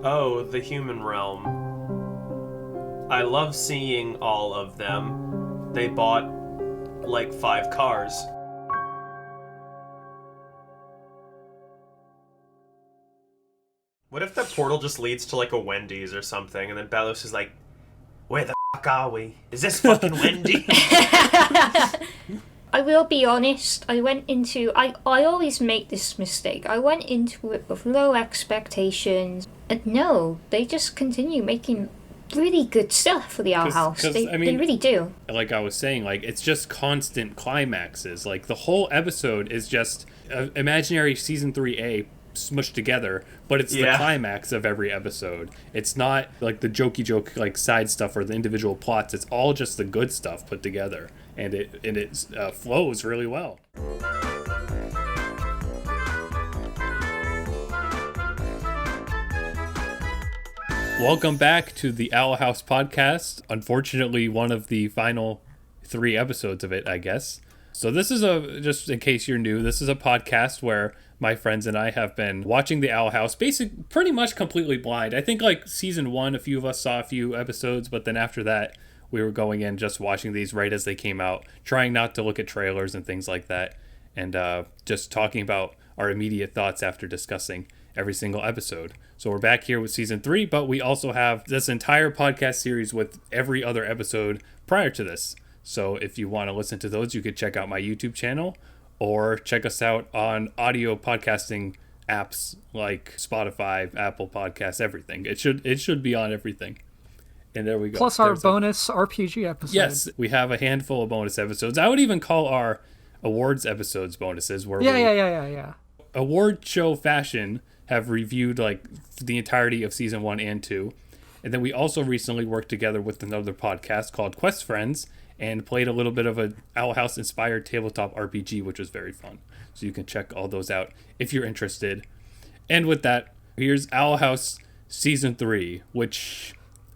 Oh, the human realm. I love seeing all of them. They bought like 5 cars. What if that portal just leads to like a Wendy's or something, and then Belos is like, where the fuck are we? Is this fucking Wendy's? I will be honest, I always make this mistake. I went into it with low expectations, and no, they just continue making really good stuff for the Owl House. They really do. Like I was saying, like, it's just constant climaxes. Like, the whole episode is just imaginary season 3A smushed together, but it's the climax of every episode. It's not like the jokey joke like side stuff or the individual plots. It's all just the good stuff put together, and it flows really well. Welcome back to the Owl House podcast. Unfortunately, one of the final 3 episodes of it, I guess. So this is just in case you're new, this is a podcast where my friends and I have been watching the Owl House pretty much completely blind. I think like season 1, a few of us saw a few episodes, but then after that, we were going in just watching these right as they came out, trying not to look at trailers and things like that, and just talking about our immediate thoughts after discussing every single episode. So we're back here with season 3, but we also have this entire podcast series with every other episode prior to this. So if you want to listen to those, you could check out my YouTube channel or check us out on audio podcasting apps like Spotify, Apple Podcasts, everything. It should be on everything. And there we go. Plus our bonus RPG episodes. Yes, we have a handful of bonus episodes. I would even call our awards episodes bonuses. Where Yeah. Award show fashion have reviewed like the entirety of season 1 and 2. And then we also recently worked together with another podcast called Quest Friends and played a little bit of an Owl House inspired tabletop RPG, which was very fun. So you can check all those out if you're interested. And with that, here's Owl House season 3, which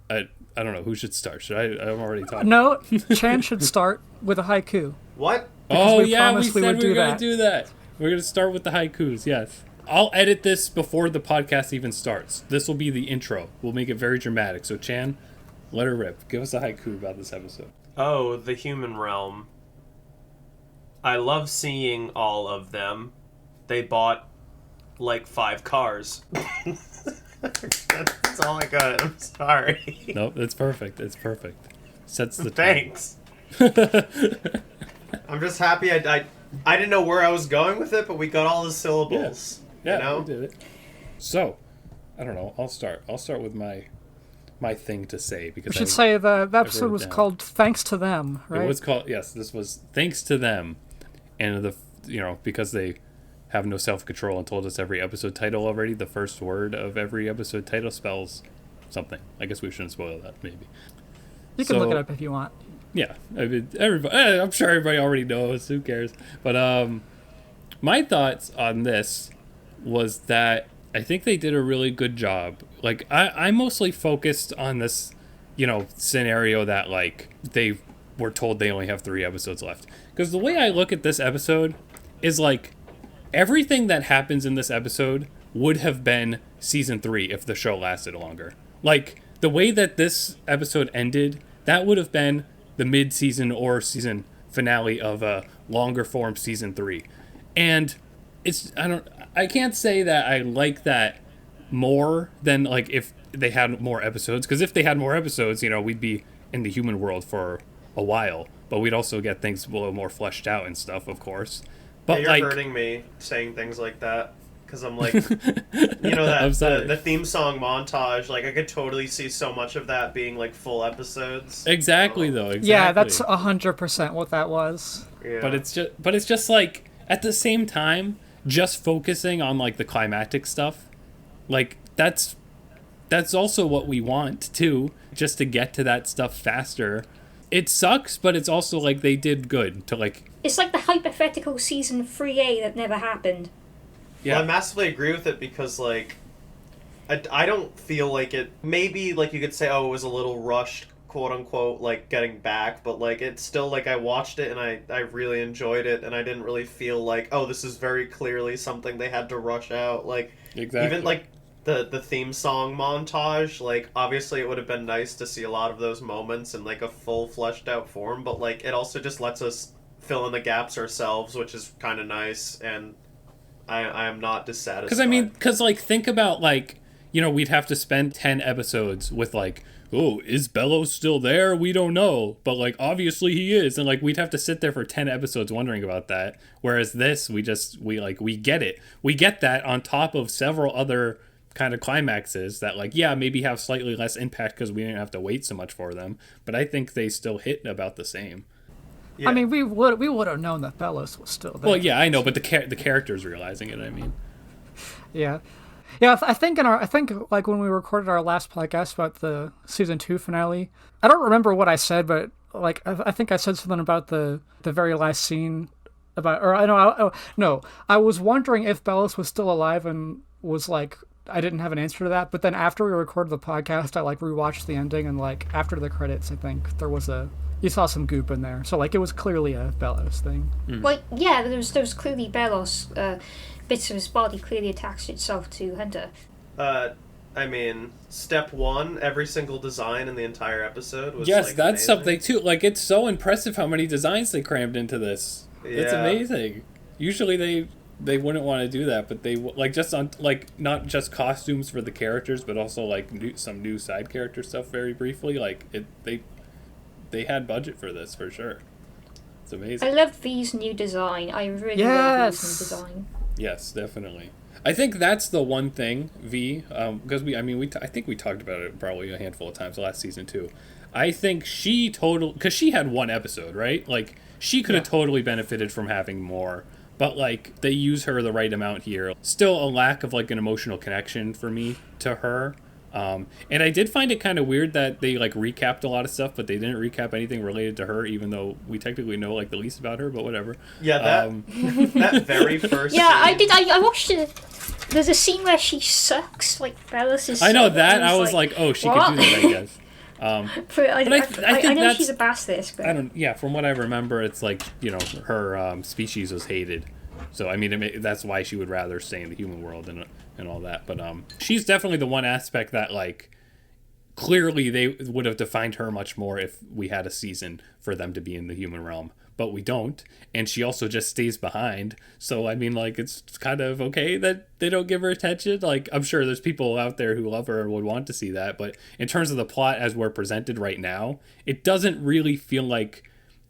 I don't know who should start. Should I? I'm already talking. No, Chan should start with a haiku. What? Because we said we were going to do that. We're going to start with the haikus, yes. I'll edit this before the podcast even starts. This will be the intro. We'll make it very dramatic. So Chan, let her rip. Give us a haiku about this episode. Oh, the human realm. I love seeing all of them. They bought like 5 cars. That's all I got. I'm sorry. Nope, it's perfect. It's perfect. Sets the Thanks. I'm just happy I didn't know where I was going with it, but we got all the syllables. Yeah, you know? we did it. So, I don't know. I'll start with my thing to say because We should say the episode was called "Thanks to Them," right? It was called This was thanks to them, and because they have no self-control and told us every episode title already. The first word of every episode title spells something. I guess we shouldn't spoil that. Maybe You can look it up if you want. Yeah, I mean, I'm sure everybody already knows. Who cares? But my thoughts on this was that I think they did a really good job. Like, I mostly focused on this, scenario that, like, they were told they only have 3 episodes left. Because the way I look at this episode is, like, everything that happens in this episode would have been season 3 if the show lasted longer. Like, the way that this episode ended, that would have been the mid-season or season finale of a longer form season 3. And I can't say that I like that more than like if they had more episodes, because if they had more episodes, we'd be in the human world for a while, but we'd also get things a little more fleshed out and stuff, of course. But you're hurting me saying things like that, because I'm like, that the theme song montage, like I could totally see so much of that being like full episodes. Exactly. Yeah, that's 100% what that was. Yeah. But it's just like at the same time, just focusing on like the climactic stuff, like that's also what we want too, just to get to that stuff faster. It sucks, but it's also like they did good to like. It's like the hypothetical season 3A that never happened. Yeah, well, I massively agree with it because like, I don't feel like it. Maybe like you could say, oh, it was a little rushed, quote unquote, like getting back, but like it's still like I watched it and I really enjoyed it, and I didn't really feel like, oh, this is very clearly something they had to rush out. Like, exactly. Even like the theme song montage, like, obviously it would have been nice to see a lot of those moments in, like, a full fleshed out form, but, like, it also just lets us fill in the gaps ourselves, which is kind of nice, and I am not dissatisfied. Because, like, think about, like, you know, we'd have to spend 10 episodes with, like, oh, is Bellows still there? We don't know. But, like, obviously he is. And, like, we'd have to sit there for 10 episodes wondering about that. Whereas this, we get it. We get that on top of several other kind of climaxes that, like, yeah, maybe have slightly less impact because we didn't have to wait so much for them. But I think they still hit about the same. Yeah. I mean, we would have known that Bellows was still there. Well, yeah, I know, but the characters realizing it, I mean. Yeah. I think like when we recorded our last podcast about the season 2 finale, I don't remember what I said, but like I think I said something about the very last scene about, or I know, no, I was wondering if Bellows was still alive and was like, I didn't have an answer to that. But then after we recorded the podcast, I like rewatched the ending, and like after the credits, I think you saw some goop in there, so like it was clearly a Bellows thing. Well, yeah, there was clearly Bellows. Bits of his body clearly attached itself to Hunter. I mean, step one, every single design in the entire episode was yes, like, that's amazing. something too. Like, it's so impressive how many designs they crammed into this. Yeah. It's amazing. Usually they wouldn't want to do that, but they like just on like not just costumes for the characters, but also like some new side character stuff. Very briefly, like they had budget for this for sure. It's amazing. I love V's new design. I really love V's new design. Yes, definitely. I think that's the one thing, V, because I think we talked about it probably a handful of times last season too. I think because she had one episode, right? Like, she could have totally benefited from having more, but like they use her the right amount here. Still a lack of like an emotional connection for me to her. And I did find it kind of weird that they like recapped a lot of stuff, but they didn't recap anything related to her, even though we technically know like the least about her, but whatever. Yeah, that very first Yeah, scene. I did. I watched it. There's a scene where she sucks, like Bellows is. I know that. I was like, oh, she what? could do that, I guess. I know she's a bastard, but I don't. Yeah, from what I remember, it's like, you know, her species was hated, so I mean that's why she would rather stay in the human world and all that. But she's definitely the one aspect that like clearly they would have defined her much more if we had a season for them to be in the human realm. But we don't, and she also just stays behind. So I mean, like, it's kind of okay that they don't give her attention. Like, I'm sure there's people out there who love her and would want to see that, but in terms of the plot as we're presented right now, it doesn't really feel like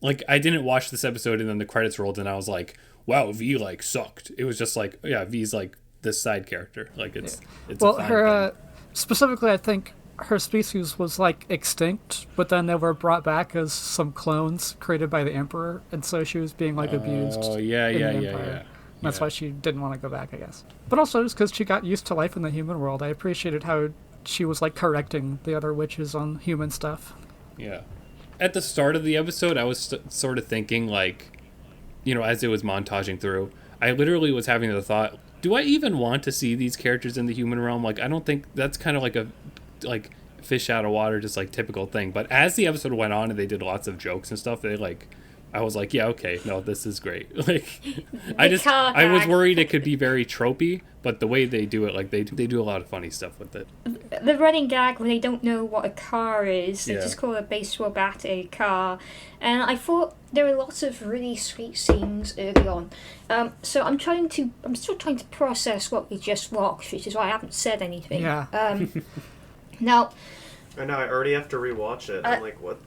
I didn't watch this episode and then the credits rolled and I was like, wow, V like sucked. It was just like, yeah, V's like this side character. Like it's well, a fine her thing. Specifically, I think her species was like extinct, but then they were brought back as some clones created by the Emperor, and so she was being like abused. Oh yeah. That's why she didn't want to go back, I guess. But also just because she got used to life in the human world. I appreciated how she was like correcting the other witches on human stuff. Yeah. At the start of the episode, I was sort of thinking, like, you know, as it was montaging through, I literally was having the thought, do I even want to see these characters in the human realm? Like, I don't think that's kind of like a fish out of water, just like typical thing. But as the episode went on and they did lots of jokes and stuff, I was like, yeah, okay, no, this is great. Like, I was worried it could be very tropey, but the way they do it, like they do a lot of funny stuff with it. The running gag when they don't know what a car is, they Yeah. just call a baseball bat a car, and I thought there were lots of really sweet scenes early on. So I'm still trying to process what we just watched, which is why I haven't said anything. Yeah. Now, I know, I already have to rewatch it. I'm like, what?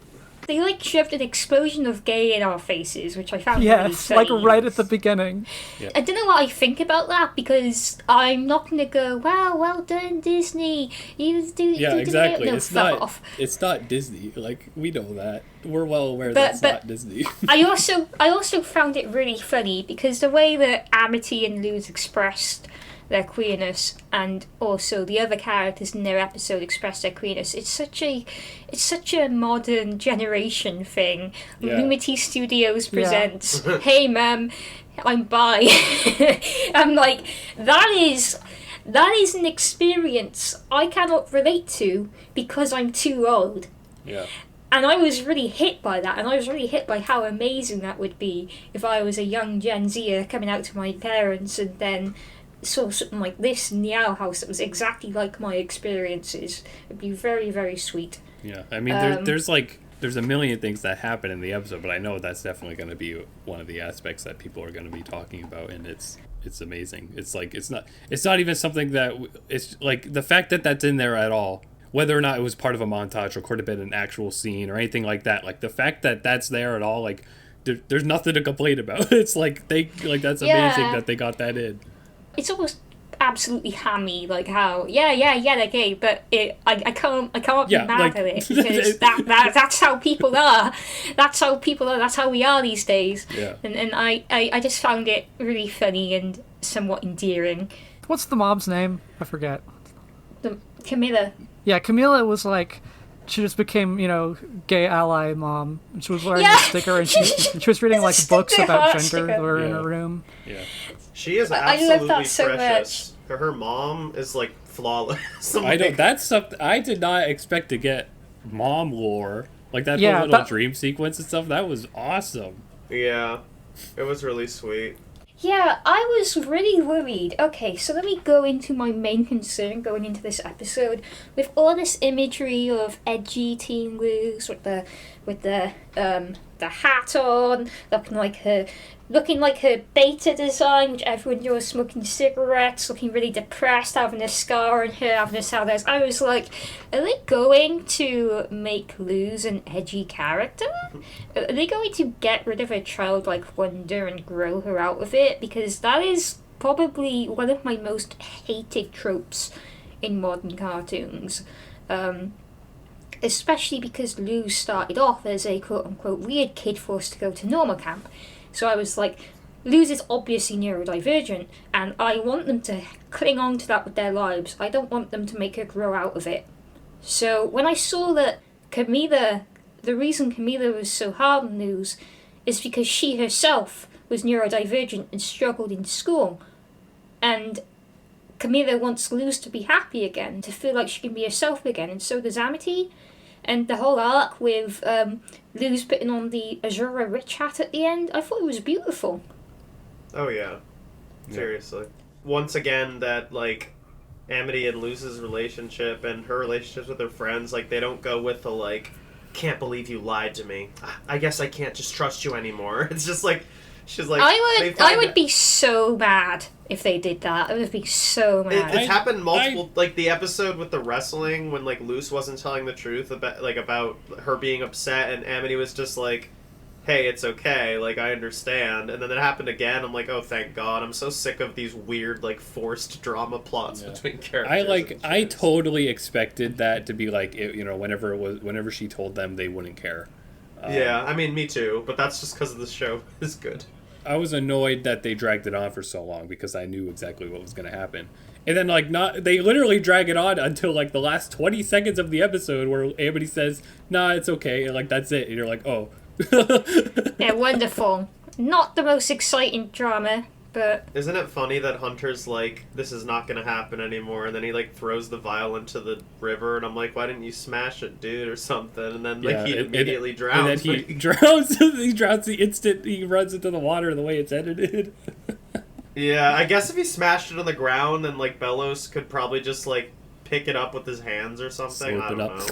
they like shoved an explosion of gay in our faces, which I found really Yes, funny. like right at the beginning. I don't know what I think about that, because I'm not going to go, wow, well done, Disney. You do Yeah, exactly. No, It's fuck not. off. It's not Disney. Like, we know that. We're well aware But- that's not Disney. I also found it really funny because the way that Amity and Luz expressed their queerness, and also the other characters in their episode expressed their queerness, it's such a modern generation thing. Yeah. Lumity Studios presents Hey Mum, I'm bi. I'm like, that is an experience I cannot relate to because I'm too old. Yeah. And I was really hit by that, and I was really hit by how amazing that would be if I was a young Gen Zer coming out to my parents and then saw something like this in the Owl House that was exactly like my experiences, it'd be very, very sweet. Yeah, I mean, there's a million things that happen in the episode, but I know that's definitely going to be one of the aspects that people are going to be talking about, and it's amazing. It's like it's not even something that it's like the fact that that's in there at all, whether or not it was part of a montage or could have been an actual scene or anything like that. Like the fact that that's there at all, like there's nothing to complain about. It's like that's amazing that they got that in. It's almost absolutely hammy, like how they're gay, but I can't be mad at it because that's how people are. That's how we are these days. Yeah. And I just found it really funny and somewhat endearing. What's the mom's name? I forget. Camilla. Yeah, Camilla was like, she just became, gay ally mom. And she was wearing a sticker, and she was reading like books about gender that were in her room. Yeah. She is I love that so precious. Her mom is like flawless. I know that's something I did not expect to get mom lore. Like that whole little dream sequence and stuff. That was awesome. Yeah, it was really sweet. Yeah, I was really worried. Okay, so let me go into my main concern going into this episode. With all this imagery of edgy teen Luz with the hat on, looking like her beta design, which everyone knew was smoking cigarettes, looking really depressed, having a scar on her, having a sour nose. I was like, are they going to make Luz an edgy character? Are they going to get rid of her childlike wonder and grow her out of it? Because that is probably one of my most hated tropes in modern cartoons. Especially because Luz started off as a quote-unquote weird kid forced to go to normal camp. So I was like, Luz is obviously neurodivergent, and I want them to cling on to that with their lives. I don't want them to make her grow out of it. So when I saw that Camilla, the reason Camilla was so hard on Luz is because she herself was neurodivergent and struggled in school. And Camilla wants Luz to be happy again, to feel like she can be herself again, and so does Amity. And the whole arc with Luz putting on the Azura Rich hat at the end, I thought it was beautiful. Oh yeah, seriously. Once again, that like Amity and Luz's relationship and her relationships with her friends, like they don't go with the like, can't believe you lied to me. I guess I can't just trust you anymore. It's just like she's like I would be so mad if they did that. I would be so mad. It's happened multiple, like the episode with the wrestling when like Luz wasn't telling the truth about her being upset, and Amity was just like, hey, it's okay, like I understand. And then it happened again. I'm like, oh thank God. I'm so sick of these weird like forced drama plots between characters. I totally expected that to be like, whenever she told them they wouldn't care. Yeah, I mean me too, but that's just because the show is good. I was annoyed that they dragged it on for so long because I knew exactly what was going to happen. And then they literally drag it on until like the last 20 seconds of the episode where Amity says, nah, it's okay. And like, that's it. And you're like, oh. Yeah, wonderful. Not the most exciting drama, but... Isn't it funny that Hunter's like, this is not going to happen anymore, and then he like throws the vial into the river, and I'm like, why didn't you smash it, dude, or something? And then like he immediately drowns. And then he drowns. He drowns the instant he runs into the water the way it's edited. Yeah, I guess if he smashed it on the ground, then like Bellows could probably just like pick it up with his hands or something. I don't know.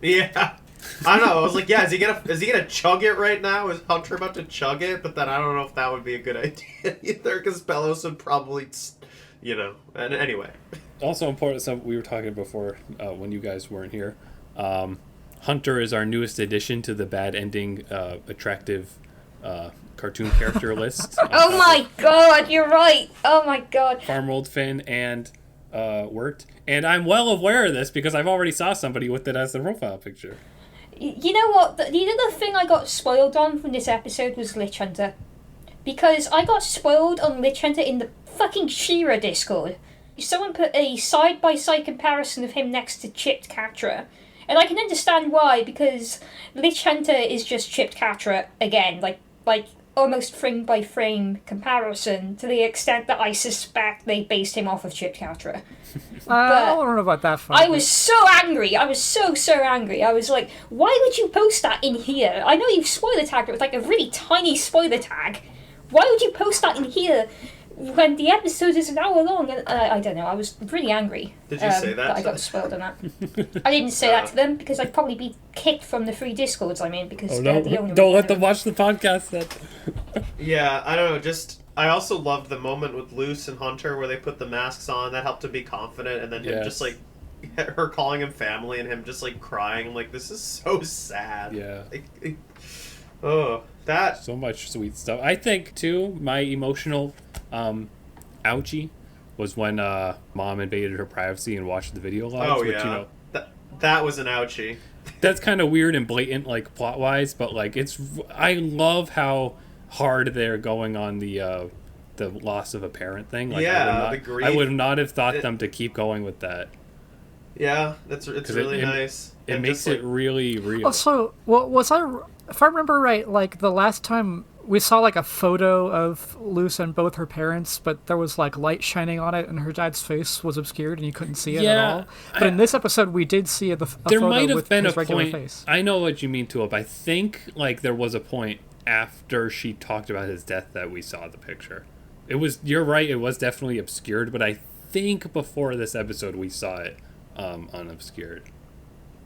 Yeah. I don't know. I was like, yeah, is he gonna chug it right now? Is Hunter about to chug it? But then I don't know if that would be a good idea either, because Bellows would probably, And anyway. Also important stuff we were talking before when you guys weren't here. Hunter is our newest addition to the bad ending, attractive cartoon character list. Oh my God, you're right. Oh my God. Farmold Finn and Wirt, and I'm well aware of this because I've already saw somebody with it as the profile picture. You know what? The other thing I got spoiled on from this episode was Lich Hunter. Because I got spoiled on Lich Hunter in the fucking She-Ra Discord. Someone put a side-by-side comparison of him next to Chipped Catra. And I can understand why, because Lich Hunter is just Chipped Catra again. Like almost frame-by-frame comparison, to the extent that I suspect they based him off of Chipped Catra. I don't know about that. I was so angry. I was so angry. I was like, why would you post that in here? I know you've spoiler tagged it with like a really tiny spoiler tag. Why would you post that in here when the episode is an hour long, and I don't know, I was really angry. Did you say that? I got spoiled on that. I didn't say that to them because I'd probably be kicked from the 3 Discords I'm in because they're the only don't let them watch the podcast then. Yeah, I don't know, I also loved the moment with Luce and Hunter where they put the masks on. That helped to be confident, and then him just like her calling him family and him just like crying. I'm like, this is so sad. Yeah. That so much sweet stuff. I think too, my emotional ouchie was when mom invaded her privacy and watched the video logs. Oh yeah. Which, you know, that was an ouchie. That's kind of weird and blatant, like plot wise, but like I love how hard they're going on the loss of a parent thing. Like, yeah, the grief. I would not have thought them to keep going with that. Yeah, it's really nice. It makes it really real. Also, if I remember right, like the last time we saw like a photo of Luce and both her parents, but there was like light shining on it, and her dad's face was obscured, and you couldn't see it at all. But in this episode, we did see a there photo might have with been his a regular point. face. I know what you mean, Tulip. I think like there was a point after she talked about his death that we saw the picture. It was. You're right. It was definitely obscured, but I think before this episode we saw it unobscured.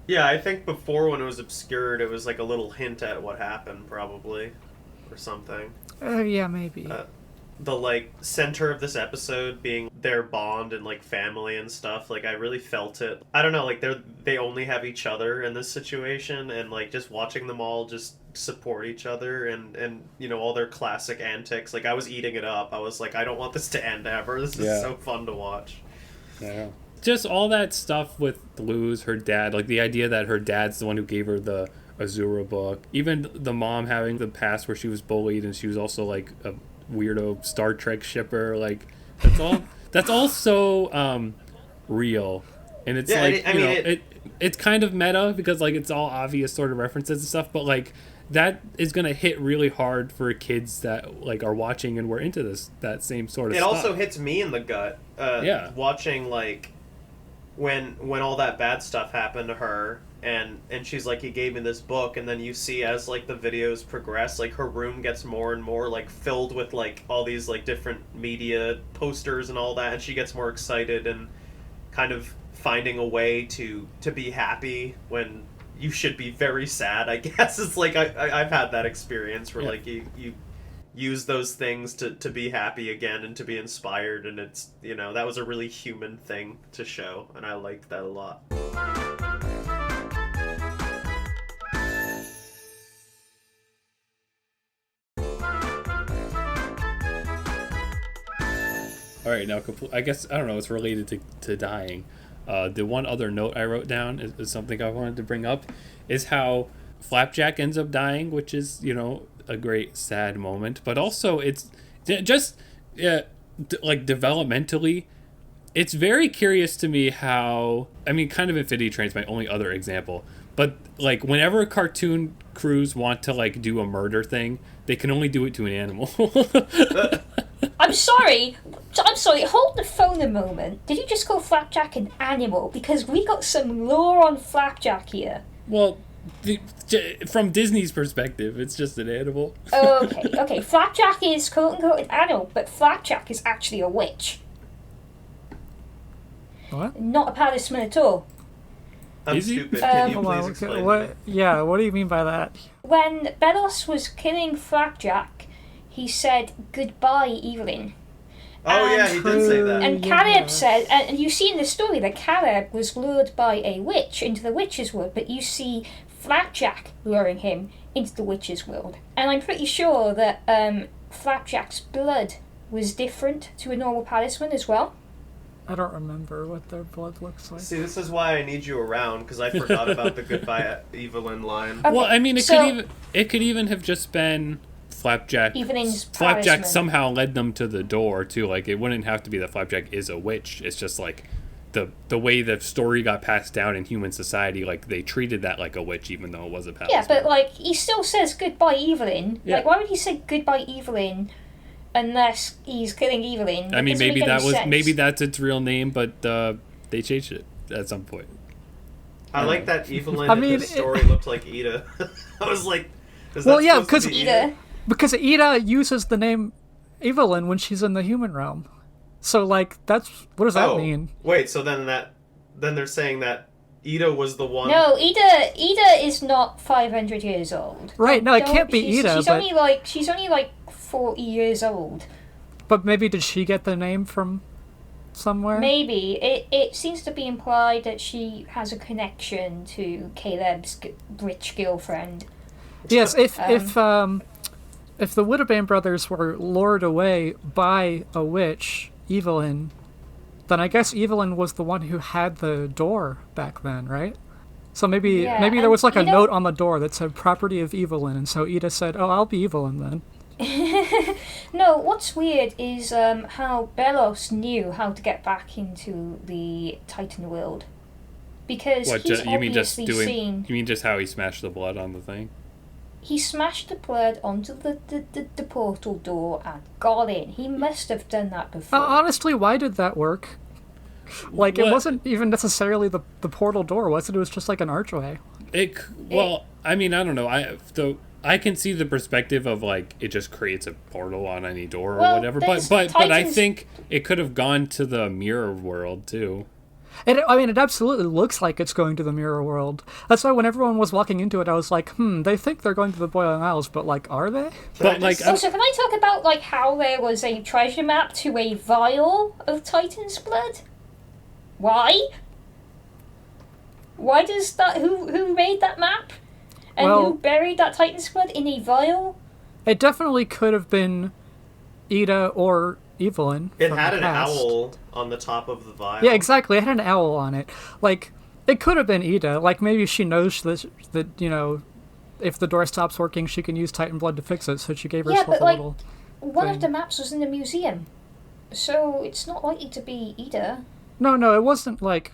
Yeah, I think before when it was obscured, it was like a little hint at what happened, probably, or something. Yeah, maybe. The like center of this episode being their bond and like family and stuff. Like I really felt it. I don't know. Like they only have each other in this situation, and like just watching them all just support each other and you know all their classic antics. Like I was eating it up. I was like, I don't want this to end ever. This is so fun to watch. Yeah. Just all that stuff with Luz, her dad, like the idea that her dad's the one who gave her the Azura book. Even the mom having the past where she was bullied and she was also like a weirdo Star Trek shipper. Like that's all so real. And it's it's kind of meta because like it's all obvious sort of references and stuff, but like that is going to hit really hard for kids that like are watching and were into that same sort of stuff. It also hits me in the gut watching like when all that bad stuff happened to her and she's like, he gave me this book, and then you see as like the videos progress, like her room gets more and more like filled with like all these like different media posters and all that, and she gets more excited and kind of finding a way to be happy when you should be very sad, I guess. It's like I've had that experience where like you use those things to be happy again and to be inspired, and it's, you know, that was a really human thing to show, and I liked that a lot. All right, now I guess I don't know. It's related to dying. The one other note I wrote down is something I wanted to bring up, is how Flapjack ends up dying, which is, you know, a great sad moment, but also it's just like developmentally, it's very curious to me how, I mean, kind of Infinity Train's my only other example, but like whenever cartoon crews want to like do a murder thing, they can only do it to an animal. I'm sorry, hold the phone a moment. Did you just call Flapjack an animal? Because we got some lore on Flapjack here. Well, from Disney's perspective, it's just an animal. Okay. Flapjack is quote-unquote an animal, but Flapjack is actually a witch. What? Not a palisman at all. I'm Is he? stupid. Can you please explain? What do you mean by that? When Belos was killing Flapjack, he said, "Goodbye, Evelyn." Oh yeah, he did say that. And Caleb said, and you see in the story that Caleb was lured by a witch into the witch's world, but you see Flapjack luring him into the witch's world. And I'm pretty sure that Flapjack's blood was different to a normal palisman as well. I don't remember what their blood looks like. See, this is why I need you around, because I forgot about the goodbye Evelyn line. Okay, well, I mean, it could even have just been Flapjack. Evelyn's Flapjack palisman. somehow led them to the door too. Like, it wouldn't have to be that Flapjack is a witch. It's just like the way the story got passed down in human society. Like, they treated that like a witch, even though it was a palisman. Yeah, but like he still says goodbye, Evelyn. Yeah. Like, why would he say goodbye, Evelyn, unless he's killing Evelyn? I mean, doesn't maybe make any that was sense. that's its real name, but they changed it at some point. I like that Evelyn in the story looked like Ida. I was like, is that Well, yeah, supposed to because be Ida. Because Ida uses the name Evelyn when she's in the human realm. So, like, what does that mean? Wait, so then they're saying that Ida was the one... No, Ida is not 500 years old. Right, no, it can't be Ida, She's only like 40 years old. But maybe did she get the name from somewhere? Maybe. It seems to be implied that she has a connection to Caleb's rich girlfriend. Yes, if the Woodabane brothers were lured away by a witch, Evelyn, then I guess Evelyn was the one who had the door back then, right? So maybe there was like a note on the door that said property of Evelyn, and so Ida said, "Oh, I'll be Evelyn then." No, what's weird is how Belos knew how to get back into the Titan world. Because you mean just how he smashed the blood on the thing? He smashed the blood onto the portal door and got in. He must have done that before. Honestly, why did that work? Like, it wasn't even necessarily the portal door, was it? It was just like an archway. I mean, I don't know. I can see the perspective of, like, it just creates a portal on any door or whatever. But I think it could have gone to the mirror world, too. It absolutely looks like it's going to the mirror world. That's why when everyone was walking into it, I was like, they think they're going to the Boiling Isles, but, like, are they? But, like... So can I talk about, like, how there was a treasure map to a vial of Titan's blood? Why? Why does that... Who made that map? And who buried that Titan's blood in a vial? It definitely could have been Ida or Evelyn. It had an owl on the top of the vial. Yeah, exactly. It had an owl on it. Like, it could have been Ida. Like, maybe she knows that you know, if the door stops working, she can use Titan blood to fix it, so she gave herself a little one thing. of the maps was in the museum. So it's not likely to be Ida. No, it wasn't like...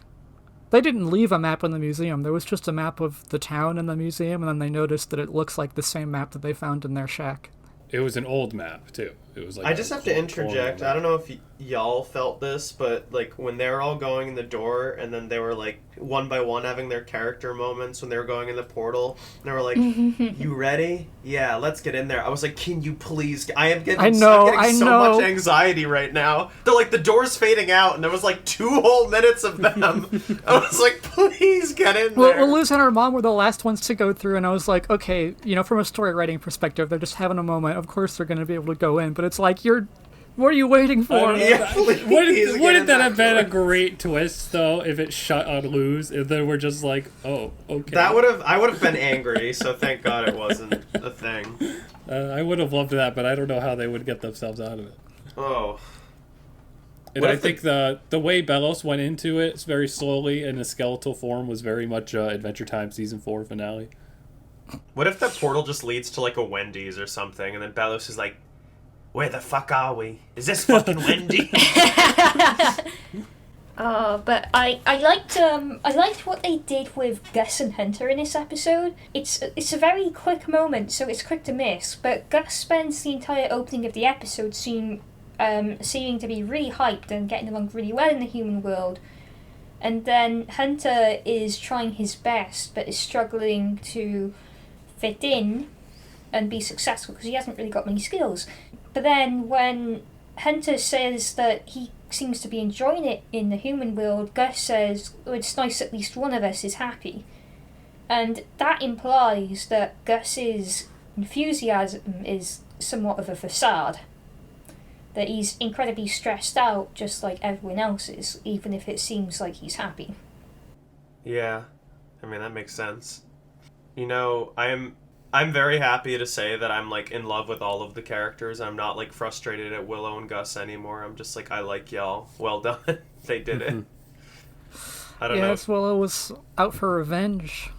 They didn't leave a map in the museum. There was just a map of the town in the museum, and then they noticed that it looks like the same map that they found in their shack. It was an old map, too. It was like I just have to interject. I don't know if y'all felt this, but, like, when they were all going in the door, and then they were, like, one by one having their character moments when they were going in the portal, and they were like, you ready? Yeah, let's get in there. I was like, can you please... I'm getting so much anxiety right now. They're like, the door's fading out, and there was, like, 2 whole minutes of them. I was like, please get in there. Well, Luz and her mom were the last ones to go through, and I was like, okay, you know, from a story writing perspective, they're just having a moment. Of course they're going to be able to go in, but it's like, what are you waiting for? Wouldn't that have been a great twist, though, if it shut on Luz, and then we're just like, oh, okay. I would have been angry, so thank God it wasn't a thing. I would have loved that, but I don't know how they would get themselves out of it. Oh. And I think the way Belos went into it very slowly in a skeletal form was very much Adventure Time Season 4 finale. What if that portal just leads to, like, a Wendy's or something, and then Belos is like, where the fuck are we? Is this fucking Wendy's? But I liked what they did with Gus and Hunter in this episode. It's a very quick moment, so it's quick to miss. But Gus spends the entire opening of the episode seeming to be really hyped and getting along really well in the human world. And then Hunter is trying his best, but is struggling to fit in and be successful because he hasn't really got many skills. But then when Hunter says that he seems to be enjoying it in the human world, Gus says, oh, it's nice at least one of us is happy. And that implies that Gus's enthusiasm is somewhat of a facade. That he's incredibly stressed out just like everyone else is, even if it seems like he's happy. Yeah, I mean, that makes sense. You know, I'm very happy to say that I'm, like, in love with all of the characters. I'm not, like, frustrated at Willow and Gus anymore. I'm just like, I like y'all. Well done. They did it. I don't know. Yes, Willow was out for revenge.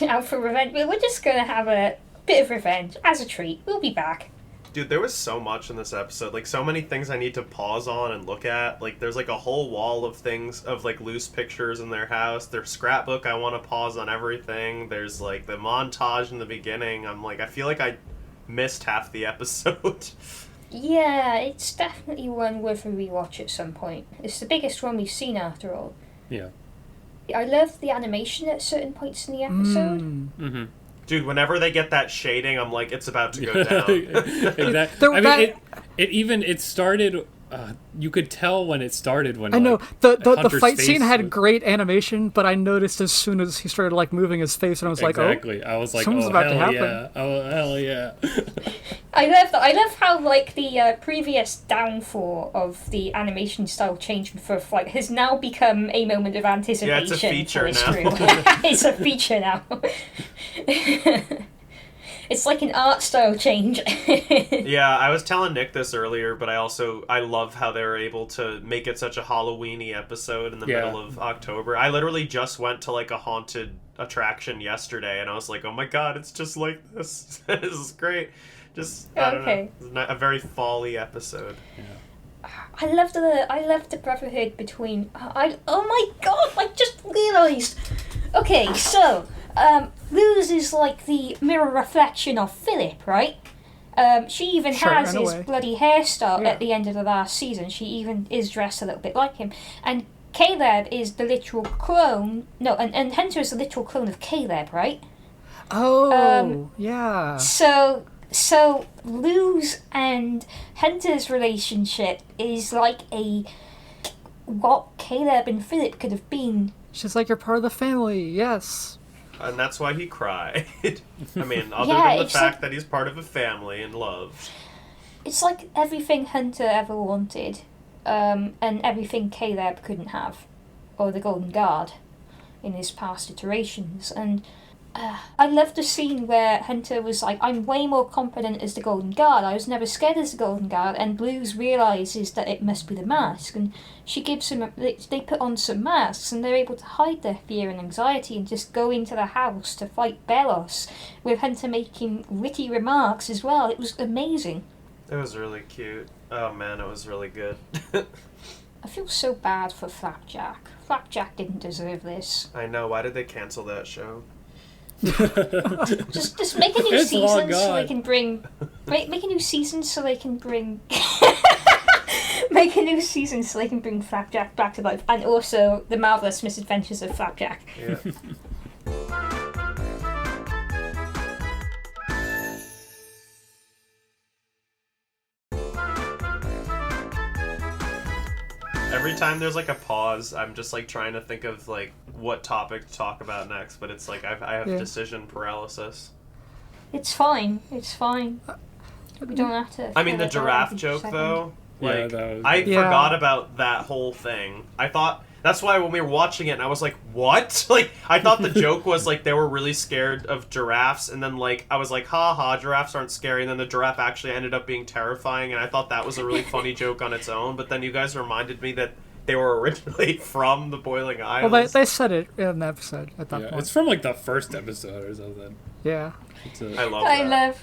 Out for revenge? We're just going to have a bit of revenge as a treat. We'll be back. Dude, there was so much in this episode. Like, so many things I need to pause on and look at. Like, there's, like, a whole wall of things, of, like, loose pictures in their house. Their scrapbook, I want to pause on everything. There's, like, the montage in the beginning. I'm like, I feel like I missed half the episode. Yeah, it's definitely one worth a rewatch at some point. It's the biggest one we've seen, after all. Yeah. I love the animation at certain points in the episode. Mm-hmm. Dude, whenever they get that shading, I'm like, it's about to go down. Exactly. I mean, it started. You could tell when it started when I know like, the fight scene had great animation, but I noticed as soon as he started like moving his face, and I was like, exactly. I was like, something's oh about to hell happen. yeah, oh hell yeah. I love how like the previous downfall of the animation style change for like has now become a moment of anticipation. Yeah, it's a feature now. It's a feature now. It's like an art style change. Yeah, I was telling Nick this earlier, but I love how they were able to make it such a Halloween-y episode in the middle of October. I literally just went to like a haunted attraction yesterday, and I was like, oh my god, it's just like this. This is great. Just I don't know. It's a very fall-y episode. Yeah. I love the brotherhood between. Oh my god! I just realised. Okay, so. Luz is like the mirror reflection of Philip, right? She even has his bloody hairstyle at the end of the last season. She even is dressed a little bit like him. And Caleb is the literal clone. No, and Hunter is the literal clone of Caleb, right? Oh, yeah. So Luz and Hunter's relationship is like what Caleb and Philip could have been. She's like, you're part of the family, yes. And that's why he cried. I mean, other than the fact that he's part of a family and loved. It's like everything Hunter ever wanted, and everything Caleb couldn't have, or the Golden Guard, in his past iterations. And I love the scene where Hunter was like, I'm way more confident as the Golden Guard. I was never scared as the Golden Guard. And Blues realises that it must be the mask. And she gives him, they put on some masks and they're able to hide their fear and anxiety and just go into the house to fight Belos, with Hunter making witty remarks as well. It was amazing. It was really cute. Oh man, it was really good. I feel so bad for Flapjack. Flapjack didn't deserve this. I know. Why did they cancel that show? just make a new season so they can bring make a new season so they can bring make a new season so they can bring Flapjack back to life, and also the marvelous misadventures of Flapjack. Yeah. Every time there's like a pause, I'm just like trying to think of like what topic to talk about next, but it's like I have decision paralysis. It's fine. It's fine. We don't have to. I mean, the giraffe joke though. Like, I forgot about that whole thing. I thought that's why when we were watching it, and I was like, "What?" Like, I thought the joke was like they were really scared of giraffes, and then like I was like, "Ha ha, giraffes aren't scary." And then the giraffe actually ended up being terrifying, and I thought that was a really funny joke on its own. But then you guys reminded me that they were originally from the Boiling Isles. Well, they said it in the episode at that point. It's from like the first episode or something. Yeah. I love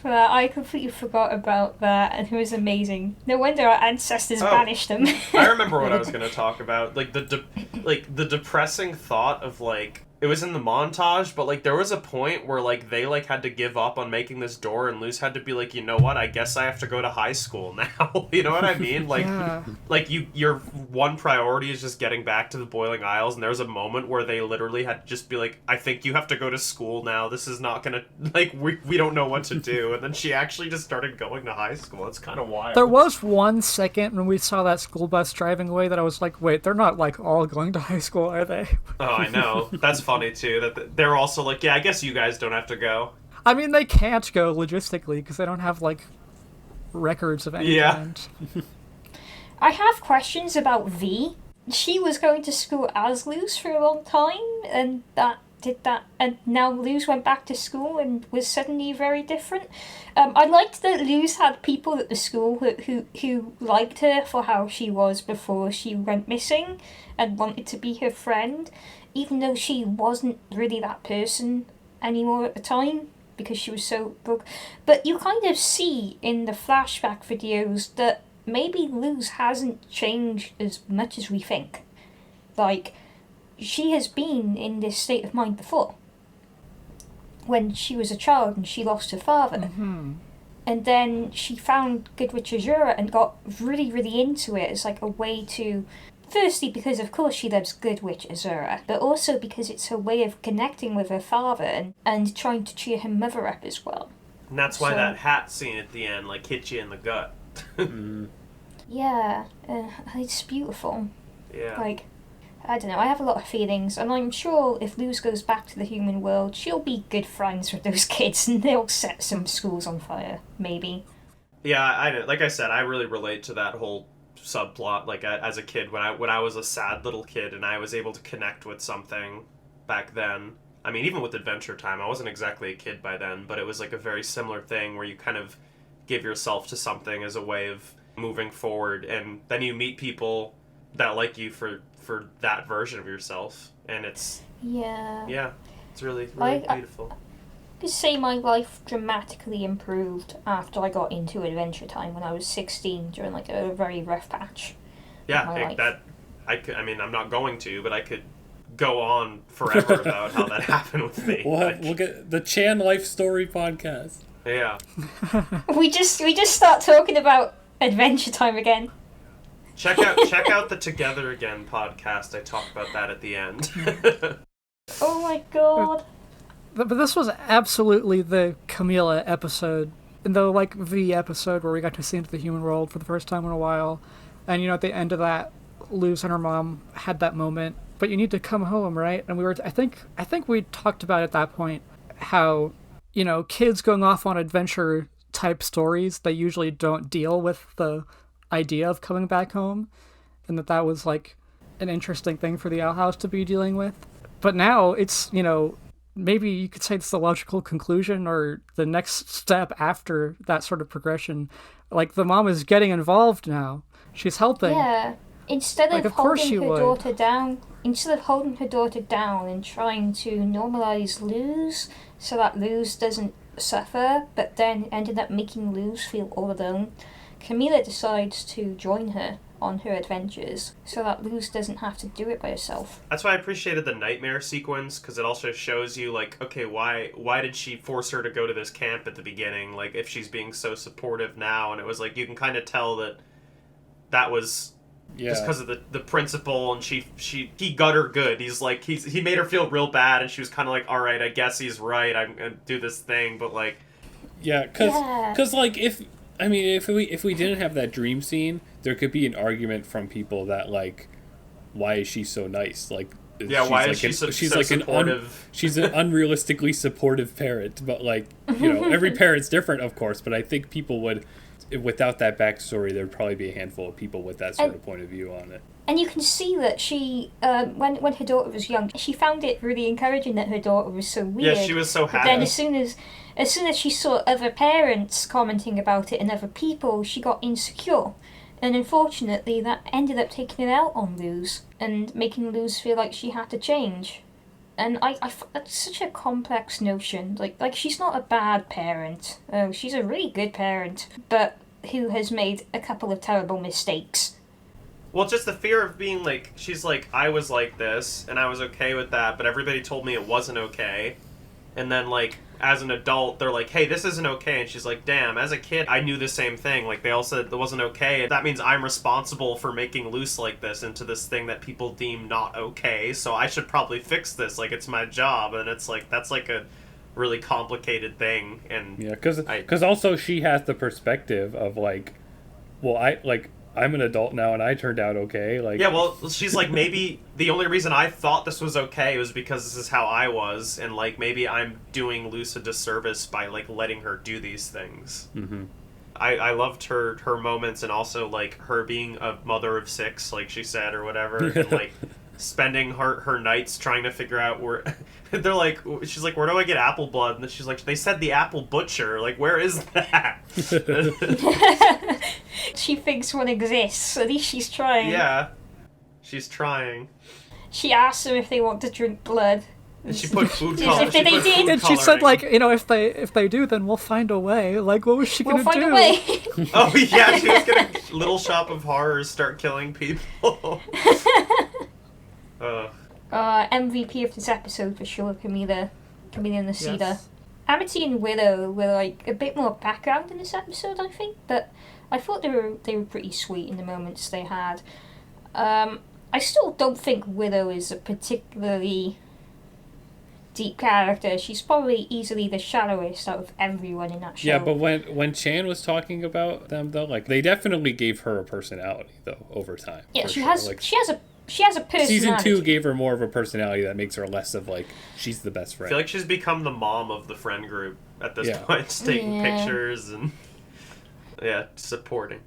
that. I completely forgot about that, and it was amazing. No wonder our ancestors banished them. I remember what I was going to talk about. Like the depressing thought of like it was in the montage, but like there was a point where like they like had to give up on making this door, and Luz had to be like, you know what? I guess I have to go to high school now. You know what I mean? Like, like your one priority is just getting back to the Boiling Isles, and there was a moment where they literally had to just be like, I think you have to go to school now. This is not gonna like we don't know what to do. And then she actually just started going to high school. It's kind of wild. There was 1 second when we saw that school bus driving away that I was like, wait, they're not like all going to high school, are they? Oh, I know. That's funny too. That they're also like, yeah, I guess you guys don't have to go. I mean, they can't go logistically because they don't have like records of any kind. I have questions about V. She was going to school as Luz for a long time, and and now Luz went back to school and was suddenly very different. I liked that Luz had people at the school who liked her for how she was before she went missing and wanted to be her friend, even though she wasn't really that person anymore at the time because she was so broke. But you kind of see in the flashback videos that maybe Luz hasn't changed as much as we think. Like, she has been in this state of mind before. When she was a child and she lost her father. Mm-hmm. And then she found Goodrich Azura and got really, really into it as like a way to Firstly, because of course she loves Good Witch Azura, but also because it's her way of connecting with her father and trying to cheer her mother up as well. And that's why So- that hat scene at the end, like, hit you in the gut. Yeah, it's beautiful. Yeah. Like, I don't know, I have a lot of feelings, and I'm sure if Luz goes back to the human world, she'll be good friends with those kids, and they'll set some schools on fire, maybe. Yeah, like I said, I really relate to that whole subplot. Like, as a kid, when I was a sad little kid and I was able to connect with something back then. I mean, even with Adventure Time, I wasn't exactly a kid by then, but it was like a very similar thing where you kind of give yourself to something as a way of moving forward, and then you meet people that like you for that version of yourself, and it's it's really beautiful. I could say my life dramatically improved after I got into Adventure Time when I was 16 during like a very rough patch. I mean, I'm not going to, but I could go on forever about how that happened with me. We'll get the Chan Life Story podcast. Yeah. We just start talking about Adventure Time again. Check out the Together Again podcast. I talk about that at the end. Oh my god. But this was absolutely the Camila episode, and the episode where we got to see into the human world for the first time in a while. And at the end of that, Luz and her mom had that moment. But you need to come home, right? And I think we talked about at that point how, kids going off on adventure type stories, they usually don't deal with the idea of coming back home, and that was like an interesting thing for the Owl House to be dealing with. But now it's, maybe you could say it's the logical conclusion or the next step after that sort of progression. Like, the mom is getting involved now. She's helping. Yeah. Instead of course holding she her would. daughter down, and trying to normalize Luz so that Luz doesn't suffer, but then ended up making Luz feel all alone, Camila decides to join her on her adventures so that Luz doesn't have to do it by herself. That's why I appreciated the nightmare sequence, because it also shows you, like, okay, why did she force her to go to this camp at the beginning? Like, if she's being so supportive now, and it was like, you can kind of tell that was just because of the principal, and he got her good. He's like, he made her feel real bad, and she was kind of like, all right, I guess he's right, I'm gonna do this thing, but like, because like if we didn't have that dream scene, there could be an argument from people that, like, why is she so nice? Like, why is she so supportive? She's an unrealistically supportive parent, but like, every parent's different, of course. But I think people would, without that backstory, there'd probably be a handful of people with that sort of point of view on it. And you can see that she, when her daughter was young, she found it really encouraging that her daughter was so weird. Yeah, she was so But happy. then as soon as she saw other parents commenting about it and other people, she got insecure. And unfortunately, that ended up taking it out on Luz and making Luz feel like she had to change. And it's such a complex notion. Like she's not a bad parent. She's a really good parent, but who has made a couple of terrible mistakes. Well, just the fear of being like, she's like, I was like this, and I was okay with that, but everybody told me it wasn't okay. And then, like, as an adult, they're like, hey, this isn't okay. And she's like, damn, as a kid, I knew the same thing. Like, they all said it wasn't okay. That means I'm responsible for making Luce like this into this thing that people deem not okay. So I should probably fix this. Like, it's my job. And it's like, that's like a really complicated thing. And yeah, because also she has the perspective of, like, well, I'm an adult now and I turned out okay. Like, yeah, well, she's like, maybe the only reason I thought this was okay was because this is how I was, and like maybe I'm doing Luce a disservice by like letting her do these things. Mm-hmm. I loved her moments, and also like her being a mother of 6, like she said, or whatever, and like spending her nights trying to figure out where they're like, she's like, where do I get apple blood? And she's like, they said the apple butcher, like, where is that? She thinks one exists. At least she's trying. Yeah, she's trying. She asks them if they want to drink blood. And she put food Yes, coloring. if they did. And she said, like, if they do, then we'll find a way. Like, what was she We'll gonna find do? a way. Oh yeah, she was gonna Little Shop of Horrors start killing people. MVP of this episode for sure, Camila and the Cedar. Yes. Amity and Willow were like a bit more background in this episode, I think, but I thought they were pretty sweet in the moments they had. I still don't think Willow is a particularly deep character. She's probably easily the shallowest out of everyone in that show. Yeah, but when Chan was talking about them though, like they definitely gave her a personality though over time. Yeah, for she sure. has. Like, She has a personality. Season 2 gave her more of a personality that makes her less of like she's the best I friend. feel like she's become the mom of the friend group at this Yeah. point, just taking Yeah. pictures and supporting.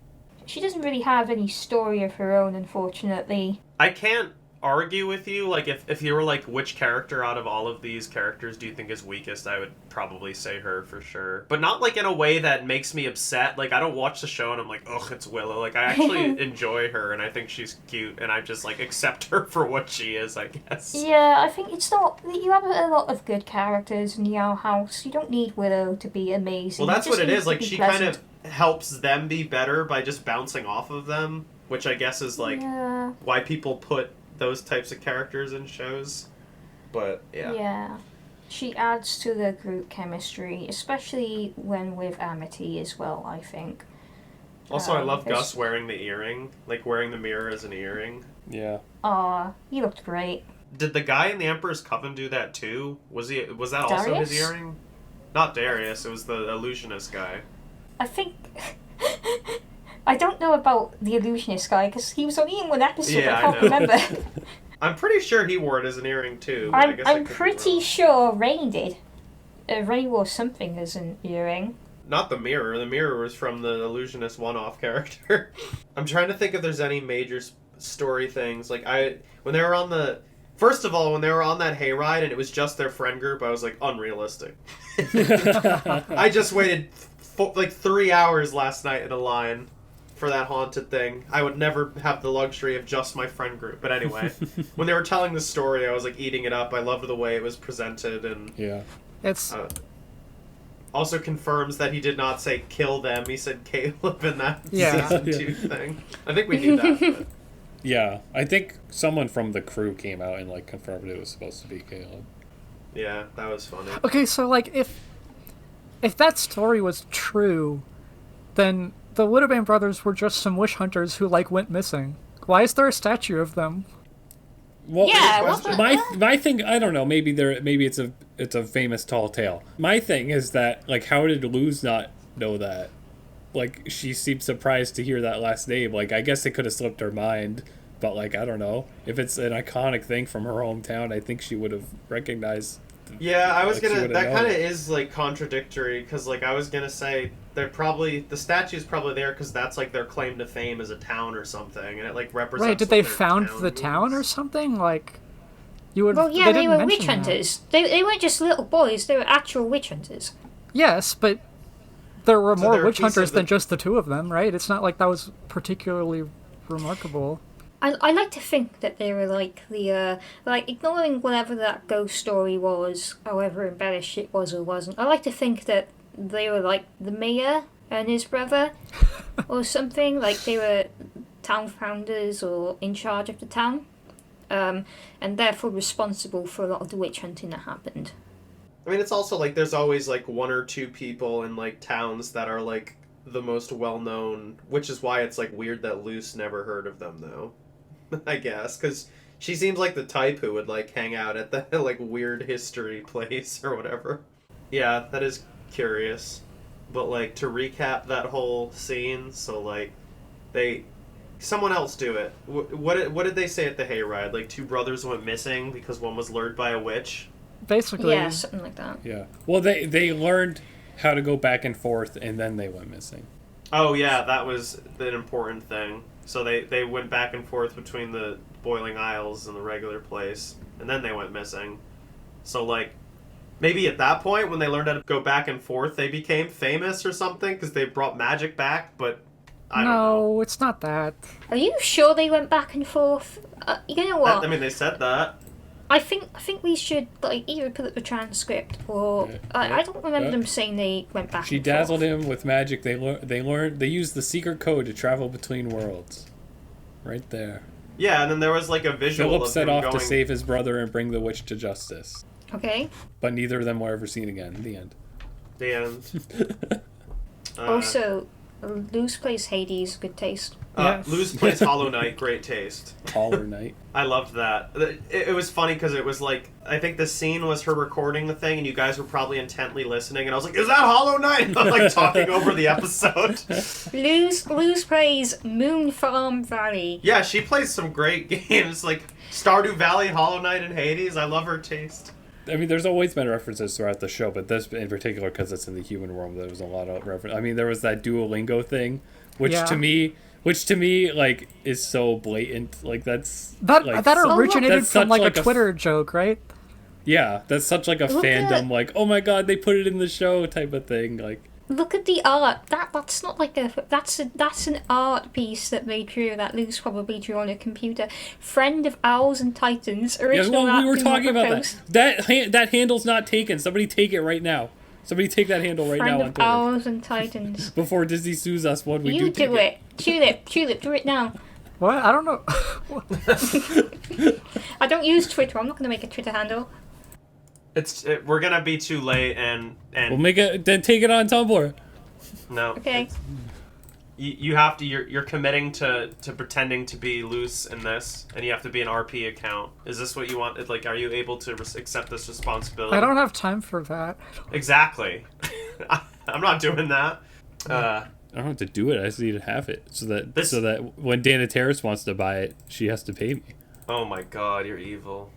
She doesn't really have any story of her own, unfortunately. I can't argue with you. Like, if you were like, which character out of all of these characters do you think is weakest, I would probably say her for sure. But not like in a way that makes me upset. Like, I don't watch the show and I'm like, ugh, it's Willow. Like, I actually enjoy her and I think she's cute and I just like accept her for what she is, I guess. Yeah, I think it's not. You have a lot of good characters in Yao House. You don't need Willow to be amazing. Well, that's You just what it need is. to Like, be she pleasant. kind of helps them be better by just bouncing off of them, which I guess is like Yeah. why people put those types of characters in shows. But Yeah. She adds to the group chemistry, especially when with Amity as well, I think. Also, I love there's- Gus wearing the earring, like wearing the mirror as an earring. Yeah. Aw, he looked great. Did the guy in the Emperor's Coven do that too? Was that also his Darius? earring? Not Darius, it was the illusionist guy. I think. I don't know about the illusionist guy because he was only in one episode. Yeah, I I can't know. remember. I'm pretty sure he wore it as an earring too. But I I'm guess I I'm could be pretty wrong. sure Rain did. Rain wore something as an earring. Not the mirror. The mirror was from the illusionist one-off character. I'm trying to think if there's any major story things. Like when they were on the. First of all, when they were on that hayride and it was just their friend group, I was like, unrealistic. I just waited like 3 hours last night in a line for that haunted thing. I would never have the luxury of just my friend group. But anyway, when they were telling the story, I was like eating it up. I loved the way it was presented, and Yeah. It's also confirms that he did not say kill them. He said Caleb in that Yeah. season 2 thing. I think we knew that. But. Yeah. I think someone from the crew came out and like confirmed it was supposed to be Caleb. Yeah, that was funny. okay. So like, if that story was true, then the Woodabane brothers were just some witch hunters who like went missing. Why is there a statue of them? Well, Yeah, what the- my thing, I don't know. Maybe it's a famous tall tale. My thing is that like, how did Luz not know that? Like, she seemed surprised to hear that last name. Like, I guess it could have slipped her mind, but like, I don't know. If it's an iconic thing from her hometown, I think she would have recognized. Yeah, I was Like, she gonna. would've That known kind of it. is like contradictory because like I was gonna say the statue's probably there because that's like their claim to fame as a town or something, and it like represents. Right? Did what they their found the town or is. something? Like, you would. Well, yeah, they didn't were mention witch that. hunters. They weren't just little boys. They were actual witch hunters. Yes, but there were So more they're a witch piece of hunters the- than just the two of them, right? It's not like that was particularly remarkable. I like to think that they were like like ignoring whatever that ghost story was, however embellished it was or wasn't. I like to think that they were like the mayor and his brother or something. Like they were town founders or in charge of the town, and therefore responsible for a lot of the witch hunting that happened. I mean, it's also like there's always like one or two people in like towns that are like the most well known, which is why it's like weird that Luce never heard of them though. I guess because she seems like the type who would like hang out at the like weird history place or whatever. Yeah, that is curious. But like to recap that whole scene, so like someone else do it. What did they say at the hayride? Like two brothers went missing because one was lured by a witch. Basically, Yeah, something like that. Yeah. Well, they learned how to go back and forth, and then they went missing. Oh yeah, that was an important thing. So they went back and forth between the Boiling Isles and the regular place, and then they went missing. So like, maybe at that point when they learned how to go back and forth, they became famous or something because they brought magic back. But I don't know. no, it's not that. Are you sure they went back and forth? You know what? I mean, they said that. I think we should like either put up the transcript or Yeah, I don't remember yeah. them saying they went back. She and dazzled forth. him with magic. They used the secret code to travel between worlds. Right there. Yeah, and then there was like a visual Philip of set him off going. to save his brother and bring the witch to justice. Okay. But neither of them were ever seen again. The end. The end. Also, Luz plays Hades, good taste. Yes. Luz plays Hollow Knight, great taste. Taller Knight. I loved that. It was funny because it was like, I think the scene was her recording the thing and you guys were probably intently listening and I was like, is that Hollow Knight? And I'm like talking over the episode. Luz plays Moon Farm Valley. Yeah, she plays some great games like Stardew Valley, Hollow Knight, and Hades. I love her taste. I mean, there's always been references throughout the show, but this in particular, because it's in the human world, there was a lot of reference. I mean, there was that Duolingo thing, which to me, like, is so blatant. Like, that like, originated that's from such like a Twitter joke, right? Yeah, that's such like a fandom, like, oh my god, they put it in the show type of thing. Like, look at the art. That's not like that's an art piece that they drew. That Luz probably drew on a computer. Friend of Owls and Titans. Original yeah, well, we were art talking about proposed. that handle's not taken. Somebody take it right now. Somebody take that handle right Friend now on of Twitter. Owls and Titans. Before Disney sues us, what we You do do it. Tulip, do it now. What? I don't know. I don't use Twitter. I'm not going to make a Twitter handle. We're gonna be too late and We'll make it. Then take it on Tumblr. no. Okay. You have to. You're committing to pretending to be loose in this, and you have to be an RP account. Is this what you want? Like, are you able to accept this responsibility? I don't have time for that. Exactly. I'm not doing that. I don't have to do it. I just need to have it so that when Dana Terrace wants to buy it, she has to pay me. Oh my god, you're evil.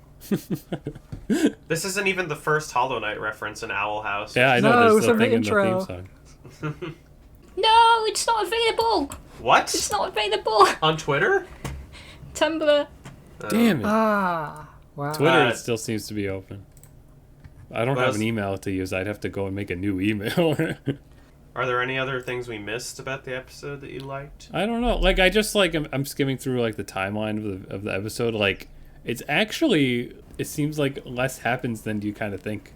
This isn't even the first Hollow Knight reference in Owl House. Yeah, I know. No, it There's was the in the thing in the intro. theme song. No, it's not available. What? It's not available. On Twitter? Tumblr. Damn it. Ah, wow. Twitter still seems to be open. I don't have Well, an email to use. I'd have to go and make a new email. Are there any other things we missed about the episode that you liked? I don't know. Like, I just like I'm skimming through like the timeline of the episode. Like, it's actually, it seems like less happens than you kind of think.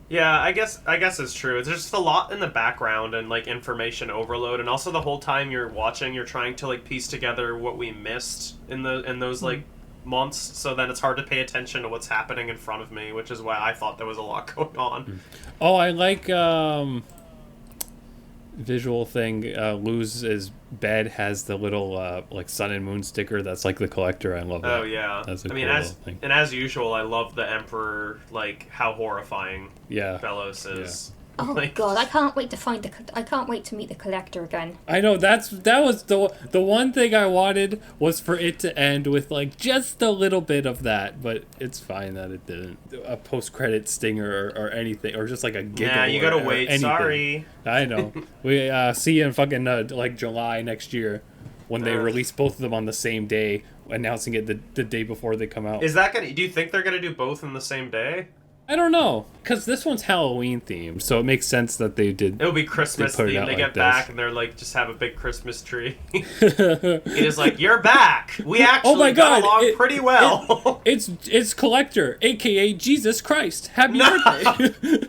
Yeah, I guess it's true. There's just a lot in the background and like information overload, and also the whole time you're watching, you're trying to like piece together what we missed in those like months. So then it's hard to pay attention to what's happening in front of me, which is why I thought there was a lot going on. Oh, I like visual thing. Luz's bed has the little like sun and moon sticker. That's like the collector. I love that. Oh yeah, That's a I mean, cool little thing. as usual, I love the Emperor, like how horrifying Yeah. Belos is. Oh Like, god, I can't wait to I can't wait to meet the collector again. I know that was the one thing I wanted was for it to end with like just a little bit of that, but it's fine that it didn't. A post-credit stinger or anything, or just like a giggle. Nah, you gotta or wait. anything. Sorry. I know. We see you in fucking like July next year when they release both of them on the same day, announcing it the day before they come out. Is that gonna? Do you think they're gonna do both in the same day? I don't know, because this one's Halloween themed, so it makes sense that they did. It'll be Christmas put it themed. out They like get this. back and they're like, just have a big Christmas tree. It is like, you're back. We actually Oh my got God, along pretty well. It's Collector, aka Jesus Christ. Happy birthday.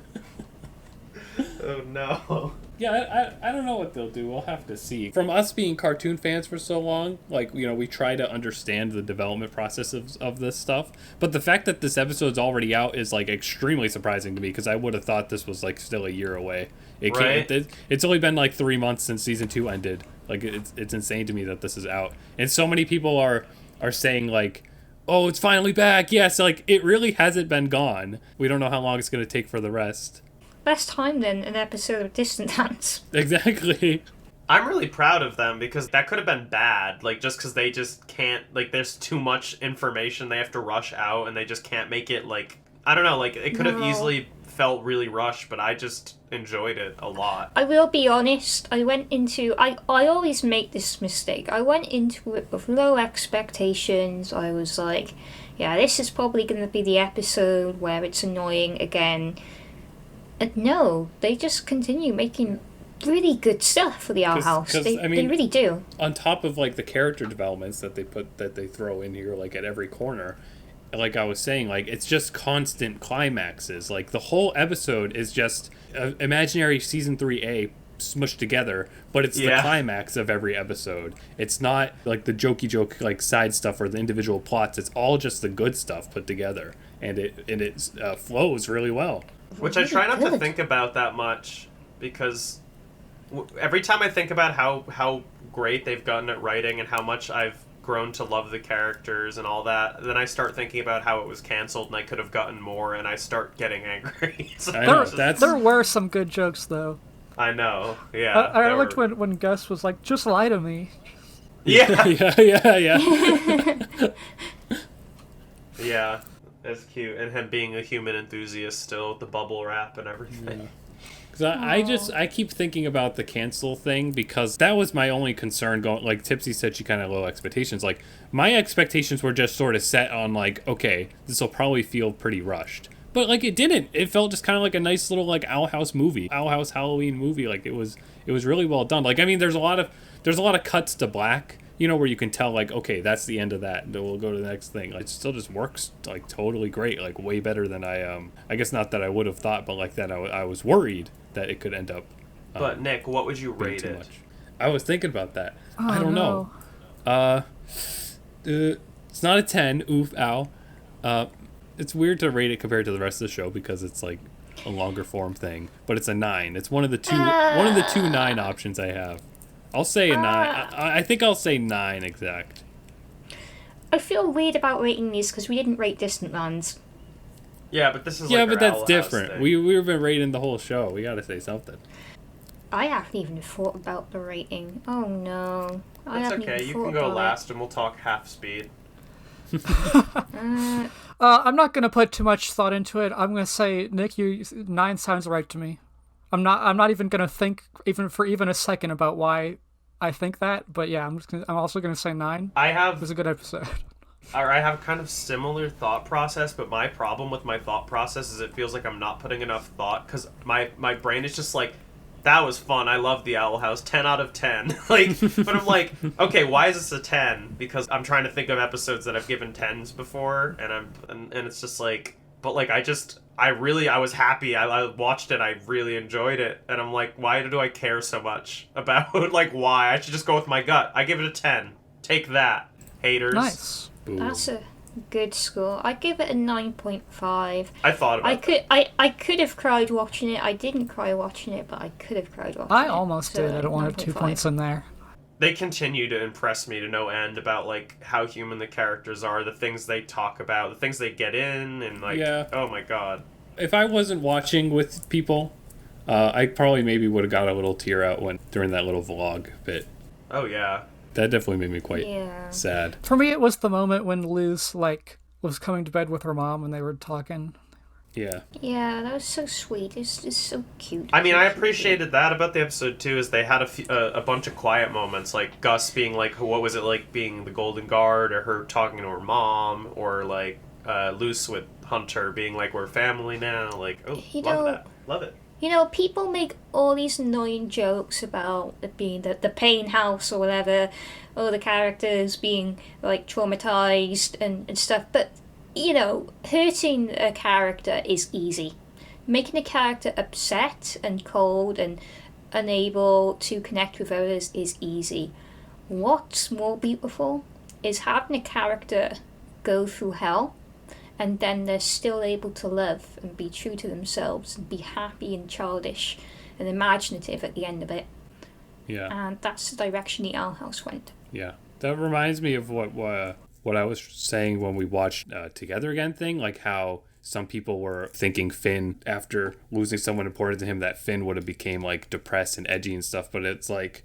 Oh no. Yeah, I don't know what they'll do. We'll have to see. From us being cartoon fans for so long, like, you know, we try to understand the development process of this stuff. But the fact that this episode's already out is, like, extremely surprising to me, because I would have thought this was, like, still a year away. Right. It's only been, like, 3 months since season 2 ended. Like, it's insane to me that this is out. And so many people are saying, like, oh, it's finally back. Yes, like, it really hasn't been gone. We don't know how long it's going to take for the rest. Less time than an episode of Distant Dance. Exactly. I'm really proud of them because that could have been bad. Like, just because they just can't, like, there's too much information they have to rush out and they just can't make it, like, I don't know, like, it could have easily felt really rushed, but I just enjoyed it a lot. I will be honest, I always make this mistake. I went into it with low expectations. I was like, yeah, this is probably going to be the episode where it's annoying again. And no, they just continue making really good stuff for the Owl House. They really do. On top of like the character developments that they throw in here, like at every corner, like I was saying, like it's just constant climaxes. Like the whole episode is just imaginary season 3A smushed together, but it's the climax of every episode. It's not like the jokey joke like side stuff or the individual plots. It's all just the good stuff put together, and it flows really well. Which I try not to think about that much because every time I think about how great they've gotten at writing and how much I've grown to love the characters and all that, then I start thinking about how it was canceled and I could have gotten more, and I start getting angry. So I know, There were some good jokes, though. I know, yeah. I liked when Gus was like, just lie to me. Yeah. yeah. Yeah, that's cute. And him being a human enthusiast still, with the bubble wrap and everything. Because I keep thinking about the cancel thing, because that was my only concern going, like Tipsy said, she kind of had low expectations. Like, my expectations were just sort of set on, like, okay, this will probably feel pretty rushed. But, like, it didn't. It felt just kind of like a nice little, like, Owl House movie. Owl House Halloween movie. Like, it was really well done. Like, I mean, there's a lot of cuts to black, you know, where you can tell, like, okay, that's the end of that, and we'll go to the next thing. Like, it still just works, like, totally great. Like, way better than I guess not that I would have thought, but, like, that I was worried that it could end up. But Nick, what would you rate too it? much. I was thinking about that. Oh, I don't know. It's not a 10. Oof, ow. It's weird to rate it compared to the rest of the show because it's like a longer form thing. But it's a 9. It's one of the two 9 options I have. I'll say a 9. I think I'll say 9 exact. I feel weird about rating these because we didn't rate Distant Lands. Yeah, but this is Yeah, like but our that's Owl House different. thing. We've been rating the whole show. We gotta say something. I haven't even thought about the rating. Oh no. I That's haven't okay. even You thought can go about last, and we'll talk half speed. I'm not gonna put too much thought into it. I'm gonna say, Nick, 9 sounds right to me. I'm not even gonna think even for a second about why I think that. But yeah, I'm also gonna say 9. It was a good episode. I have kind of similar thought process, but my problem with my thought process is it feels like I'm not putting enough thought, because my brain is just like, that was fun, I love the Owl House, 10 out of 10. Like, but I'm like, okay, why is this a 10? Because I'm trying to think of episodes that I've given 10s before, and it's just like, but like, I was happy, I watched it, I really enjoyed it, and I'm like, why do I care so much about, like, why? I should just go with my gut. I give it a 10. Take that, haters. Nice. Boom. That's a good score. I give it a 9.5. I thought about that. I could have cried watching it. I didn't cry watching it, but I could have cried watching it. I almost So, did. I don't want 2 9.5. points in there. They continue to impress me to no end about, like, how human the characters are, the things they talk about, the things they get in, and, like, Yeah. oh my god. If I wasn't watching with people, I probably maybe would have got a little tear out during that little vlog bit. Oh yeah. That definitely made me quite Yeah. sad. For me, it was the moment when Liz was coming to bed with her mom and they were talking. Yeah. Yeah, that was so sweet. It's so cute. I mean, I appreciated that about the episode too, is they had a bunch of quiet moments, like Gus being like, what was it like being the Golden Guard, or her talking to her mom, or like Luce with Hunter being like, we're family now, like, oh, love it. You know, people make all these annoying jokes about it being the pain house or whatever, or the characters being, like, traumatized and stuff, but, you know, hurting a character is easy. Making a character upset and cold and unable to connect with others is easy. What's more beautiful is having a character go through hell, and then they're still able to love and be true to themselves and be happy and childish and imaginative at the end of it. Yeah. And that's the direction the Owl House went. Yeah. That reminds me of what I was saying when we watched Together Again thing, like how some people were thinking Finn, after losing someone important to him, that Finn would have became like depressed and edgy and stuff, but it's like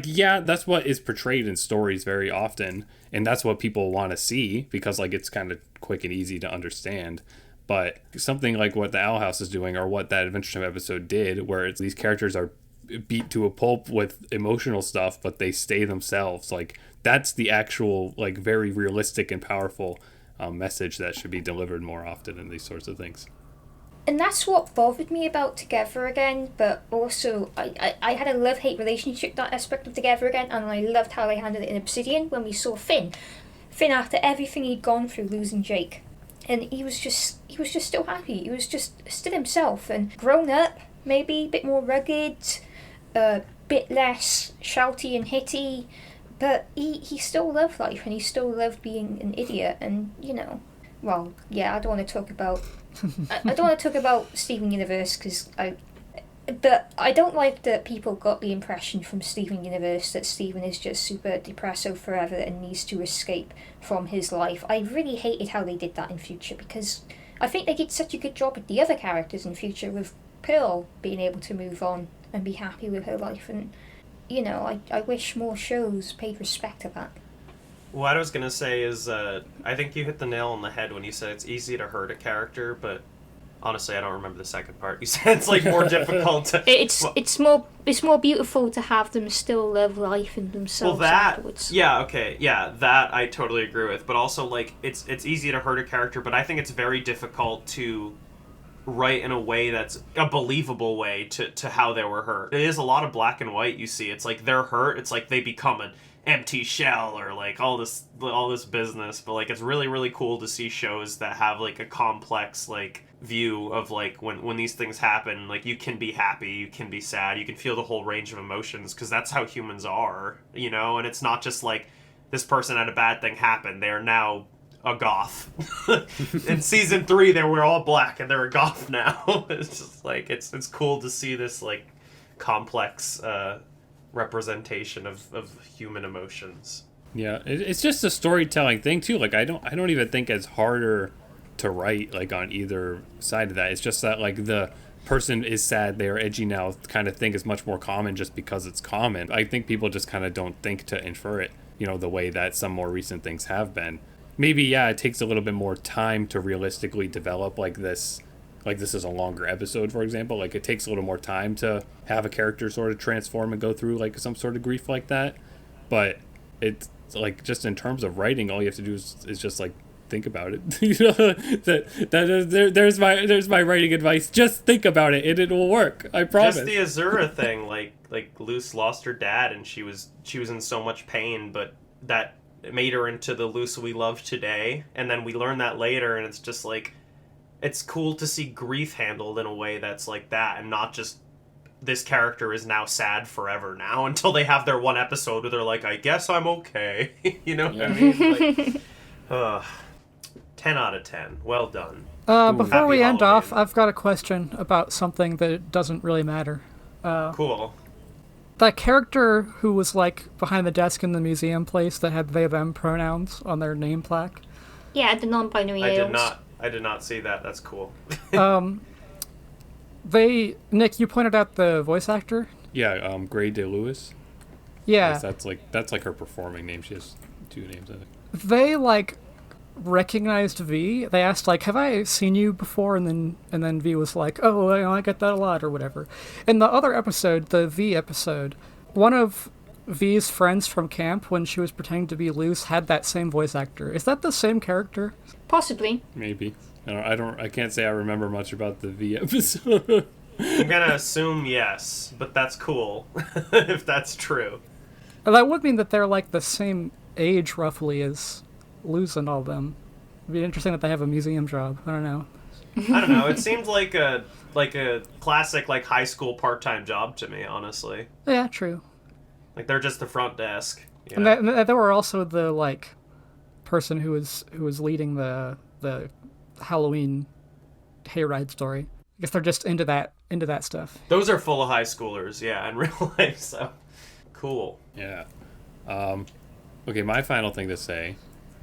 yeah, that's what is portrayed in stories very often, and that's what people want to see because like it's kind of quick and easy to understand. But something like what the Owl House is doing, or what that Adventure Time episode did, where it's these characters are beat to a pulp with emotional stuff, but they stay themselves, like that's the actual like very realistic and powerful message that should be delivered more often in these sorts of things. And that's what bothered me about Together Again, but also I had a love-hate relationship with that aspect of Together Again, and I loved how they handled it in Obsidian when we saw Finn after everything he'd gone through losing Jake. And he was just still happy. He was just still himself and grown up, maybe a bit more rugged, a bit less shouty and hitty, but he still loved life and he still loved being an idiot. And, you know, well, yeah, I don't want to talk about Steven Universe because But I don't like that people got the impression from Steven Universe that Steven is just super depresso forever and needs to escape from his life. I really hated how they did that in Future, because I think they did such a good job with the other characters in Future, with Pearl being able to move on and be happy with her life. And, you know, I wish more shows paid respect to that. What I was going to say is, I think you hit the nail on the head when you said it's easy to hurt a character, but honestly, I don't remember the second part. You said it's like more difficult to... It's more beautiful to have them still live life in themselves afterwards. That I totally agree with. But also, like, it's easy to hurt a character, but I think it's very difficult to write in a way that's a believable way to how they were hurt. It is a lot of black and white. You see, it's like they're hurt. It's like they become an empty shell or like all this business. But like, it's really, really cool to see shows that have like a complex like view of like when these things happen. Like, you can be happy, you can be sad, you can feel the whole range of emotions, because that's how humans are, you know. And it's not just like this person had a bad thing happen, they are now a goth. In season 3 they were all black and they're a goth now. It's just like it's cool to see this like complex representation of human emotions. Yeah, it's just a storytelling thing too. Like, I don't even think it's harder to write like on either side of that. It's just that like the person is sad, they are edgy now kind of thing is much more common just because it's common. I think people just kind of don't think to infer it, you know, the way that some more recent things have been. Maybe, yeah, it takes a little bit more time to realistically develop like this is a longer episode, for example. Like, it takes a little more time to have a character sort of transform and go through like some sort of grief like that. But it's like, just in terms of writing, all you have to do is just like think about it. You know, there's my writing advice. Just think about it and it will work. I promise. Just the Azura thing, like Luce lost her dad and she was in so much pain, but that made her into the Luce we love today. And then we learn that later, and it's just like, it's cool to see grief handled in a way that's like that, and not just this character is now sad forever now until they have their one episode where they're like, I guess I'm okay. You know what I mean? Like, 10 out of 10. Well done. Before we end Halloween. off, I've got a question about something that doesn't really matter. Cool. That character who was like behind the desk in the museum place that had they them pronouns on their name plaque. Yeah, the non-binary ales. I did not see that. That's cool. Nick, you pointed out the voice actor. Yeah, Gray DeLewis. Yeah, that's like her performing name. She has 2 names, I think. They like recognized V. They asked like, "Have I seen you before?" And then V was like, "Oh, I get that a lot," or whatever. In the other episode, the V episode, one of V's friends from camp, when she was pretending to be Luce, had that same voice actor. Is that the same character? Possibly. Maybe. I can't say I remember much about the V episode. I'm gonna assume yes, but that's cool if that's true. Well, that would mean that they're like the same age roughly as Luce and all them. It'd be interesting that they have a museum job. I don't know. I don't know. It seemed like a classic like high school part-time job to me, honestly. Yeah, true. Like, they're just the front desk. You And know? there were also the like person who was leading the Halloween hayride story. I guess they're just into that stuff. Those are full of high schoolers, yeah, in real life. So cool. Yeah. Okay, my final thing to say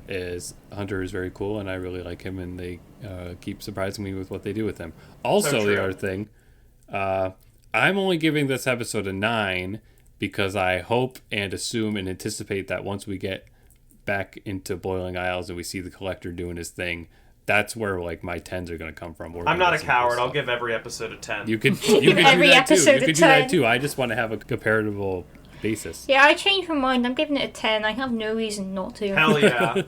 is Hunter is very cool, and I really like him, and they keep surprising me with what they do with him. Also, the other thing, I'm only giving this episode a 9 because I hope and assume and anticipate that once we get back into Boiling Isles and we see the Collector doing his thing, that's where like my 10s are going to come from. I'm not a coward. I'll give every episode a 10. You could do that too. You could do that too. I just want to have a comparable basis. Yeah, I changed my mind. I'm giving it a 10. I have no reason not to. Hell yeah.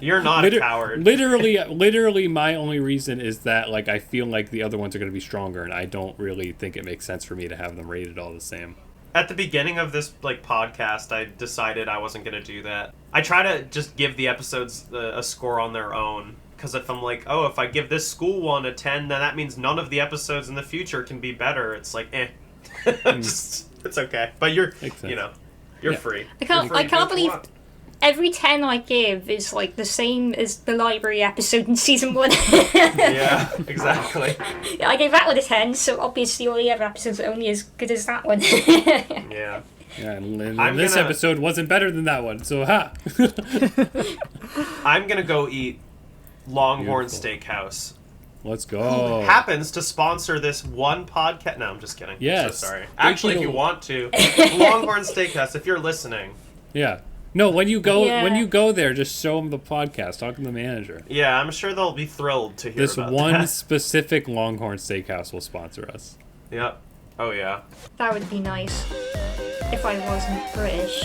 You're not a coward. Literally, my only reason is that like I feel like the other ones are going to be stronger, and I don't really think it makes sense for me to have them rated all the same. At the beginning of this like podcast, I decided I wasn't going to do that. I try to just give the episodes a score on their own. Because if I'm like, oh, if I give this school one a 10, then that means none of the episodes in the future can be better. It's like, It's okay. But you're free. I can't believe every 10 I give is like the same as the library episode in season 1. Yeah, exactly. I gave that one a 10, so obviously all the other episodes are only as good as that one. Yeah. Yeah, and I'm this gonna- episode wasn't better than that one, so ha! I'm gonna go eat Longhorn Beautiful. Steakhouse. Let's Who go. happens to sponsor this one podcast? No, I'm just kidding. Yes. So sorry. Thank Actually, if you. you want to, Longhorn Steakhouse, if you're listening. Yeah. No, when you go Yeah. there, just show them the podcast. Talk to the manager. Yeah, I'm sure they'll be thrilled to hear This about one that. specific Longhorn Steakhouse will sponsor us. Yep. Oh, yeah. That would be nice. If I wasn't British.